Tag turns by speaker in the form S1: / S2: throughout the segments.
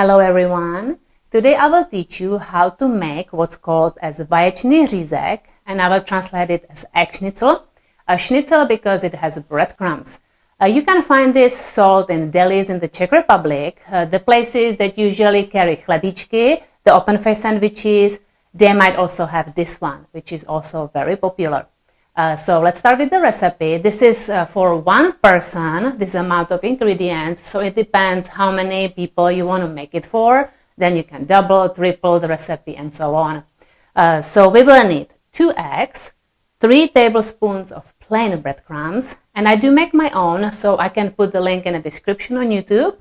S1: Hello everyone! Today I will teach you how to make what's called as Vaječný řízek, and I will translate it as egg schnitzel. A schnitzel because it has breadcrumbs. You can find this sold in delis in the Czech Republic, the places that usually carry chlebíčky, the open-faced sandwiches. They might also have this one, which is also very popular. So let's start with the recipe. This is for one person, this amount of ingredients, so it depends how many people you want to make it for. Then you can double, triple the recipe and so on. So we will need 2 eggs, 3 tablespoons of plain breadcrumbs, and I do make my own, so I can put the link in the description on YouTube,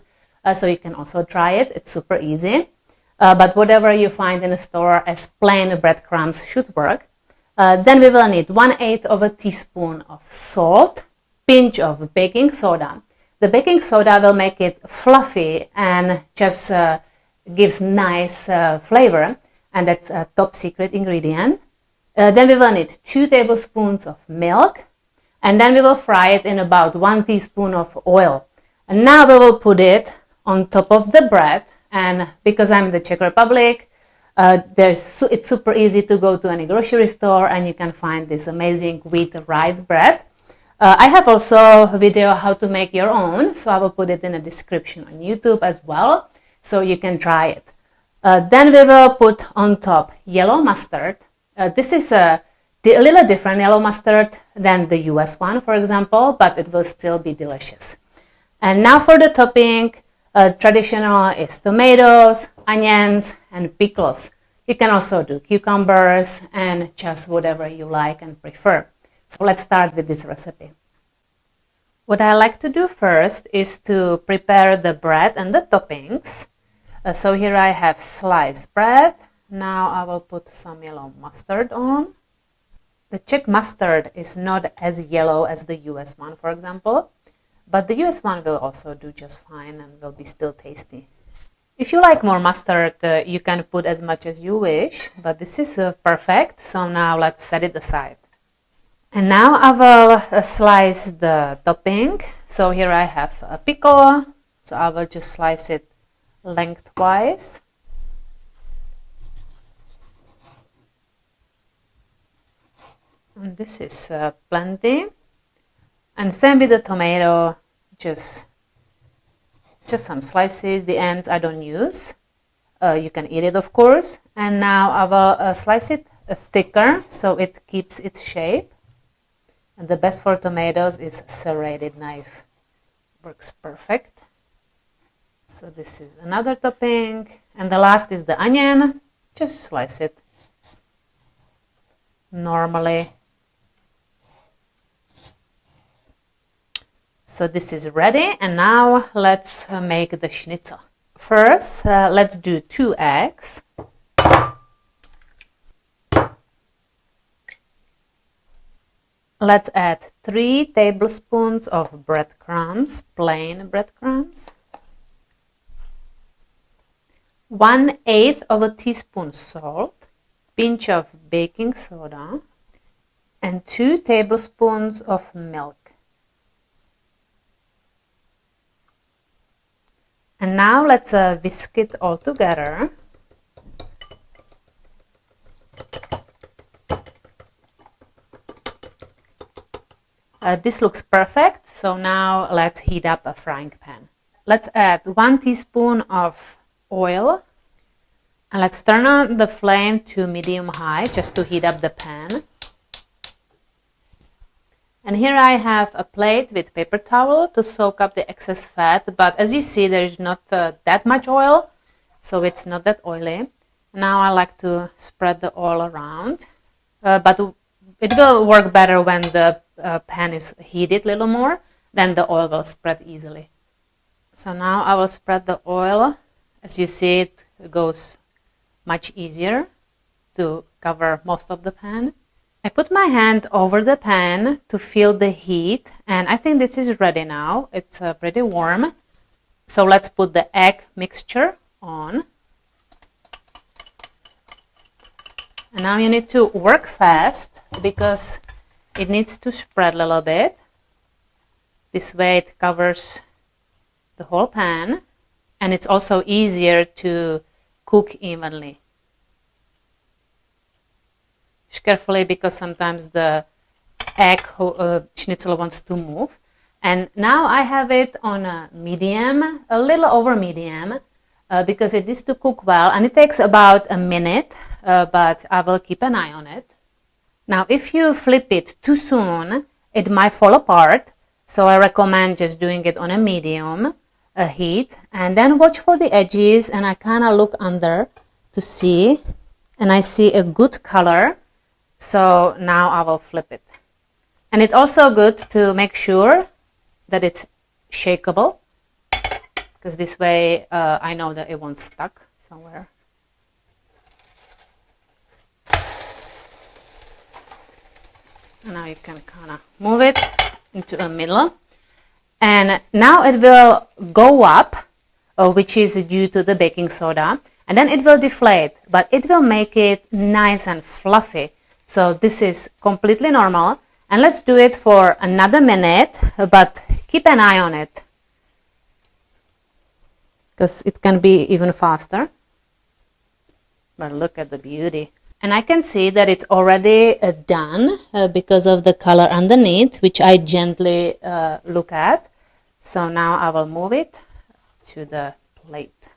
S1: so you can also try it. It's super easy. But whatever you find in the store as plain breadcrumbs should work. Then we will need 1/8 of a teaspoon of salt, pinch of baking soda. The baking soda will make it fluffy and just gives nice flavor, and that's a top secret ingredient. Then we will need 2 tablespoons of milk, and then we will fry it in about 1 teaspoon of oil. And now we will put it on top of the bread, and because I'm in the Czech Republic, it's super easy to go to any grocery store and you can find this amazing wheat rye bread. I have also a video how to make your own, so I will put it in the description on YouTube as well, so you can try it. Then we will put on top yellow mustard. This is a little different yellow mustard than the US one, for example, but it will still be delicious. And now for the topping. Traditional is tomatoes, onions, and pickles. You can also do cucumbers and just whatever you like and prefer. So let's start with this recipe. What I like to do first is to prepare the bread and the toppings. So here I have sliced bread. Now I will put some yellow mustard on. The Czech mustard is not as yellow as the US one, for example. But the US one will also do just fine and will be still tasty. If you like more mustard, you can put as much as you wish, but this is perfect. So now let's set it aside. And now I will slice the topping. So here I have a pickle, so I will just slice it lengthwise. And this is plenty. And same with the tomato, just some slices. The ends I don't use. You can eat it, of course. And now I will slice it thicker so it keeps its shape. And the best for tomatoes is serrated knife. Works perfect. So this is another topping. And the last is the onion. Just slice it normally. So this is ready, and now let's make the schnitzel. First, let's do 2 eggs. Let's add 3 tablespoons of breadcrumbs, plain breadcrumbs. 1/8 of a teaspoon salt, pinch of baking soda, and 2 tablespoons of milk. And now let's whisk it all together. This looks perfect, so now let's heat up a frying pan. Let's add 1 teaspoon of oil, and let's turn on the flame to medium-high just to heat up the pan. And here I have a plate with paper towel to soak up the excess fat, but as you see there is not that much oil, so it's not that oily. Now I like to spread the oil around, but it will work better when the pan is heated a little more, then the oil will spread easily. So now I will spread the oil. As you see, it goes much easier to cover most of the pan. I put my hand over the pan to feel the heat, and I think this is ready now. It's pretty warm. So let's put the egg mixture on. And now you need to work fast because it needs to spread a little bit. This way it covers the whole pan. and it's also easier to cook evenly. Just carefully, because sometimes the egg schnitzel wants to move. And now I have it on a medium, a little over medium, because it needs to cook well, and it takes about a minute, but I will keep an eye on it. Now, if you flip it too soon, it might fall apart, so I recommend just doing it on a medium heat, and then watch for the edges, and I kind of look under to see, and I see a good color, so now I will flip it. And it's also good to make sure that it's shakeable, because this way I know that it won't stuck somewhere. And now you can kind of move it into a middle. And now it will go up, which is due to the baking soda, and then it will deflate, but it will make it nice and fluffy. So this is completely normal. And let's do it for another minute, but keep an eye on it, because it can be even faster. But look at the beauty. And I can see that it's already done because of the color underneath, which I gently look at. So now I will move it to the plate.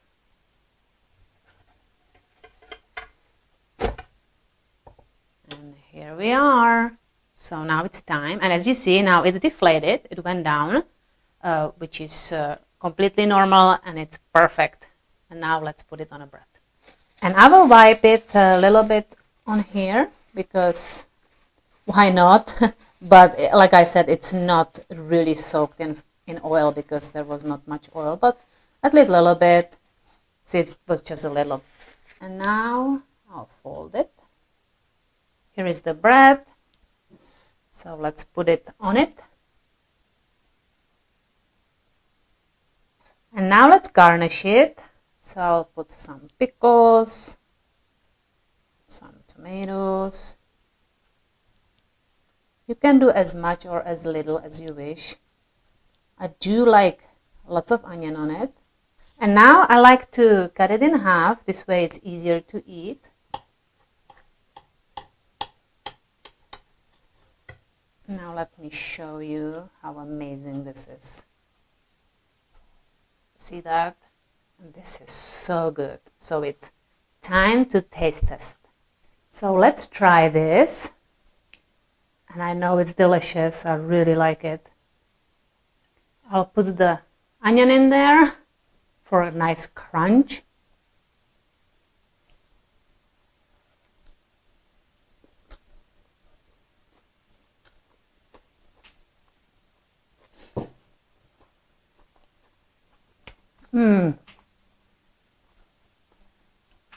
S1: And here we are. So now it's time. And as you see, now it deflated. It went down, which is completely normal, and it's perfect. And now let's put it on a bread. And I will wipe it a little bit on here, because why not? But like I said, it's not really soaked in oil, because there was not much oil, but at least a little bit. See, it was just a little. And now I'll fold it. Here is the bread. So let's put it on it. And now let's garnish it. So I'll put some pickles, some tomatoes. You can do as much or as little as you wish. I do like lots of onion on it. And now I like to cut it in half. This way it's easier to eat. Now let me show you how amazing this is. See that? And this is so good. So it's time to taste test. So let's try this. And I know it's delicious. I really like it. I'll put the onion in there for a nice crunch.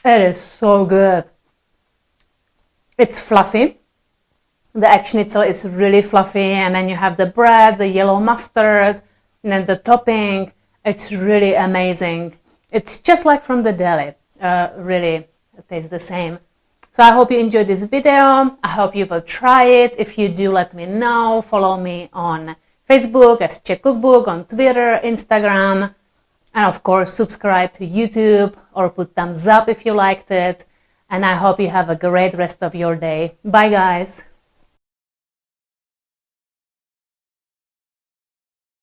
S1: It is so good. It's fluffy. The egg schnitzel is really fluffy, and then you have the bread, the yellow mustard, and then the topping. It's really amazing. It's just like from the deli. Really, it tastes the same. So I hope you enjoyed this video. I hope you will try it. If you do, let me know. Follow me on Facebook as Czech Cookbook, on Twitter, Instagram. And of course, subscribe to YouTube or put thumbs up if you liked it. And I hope you have a great rest of your day. Bye, guys.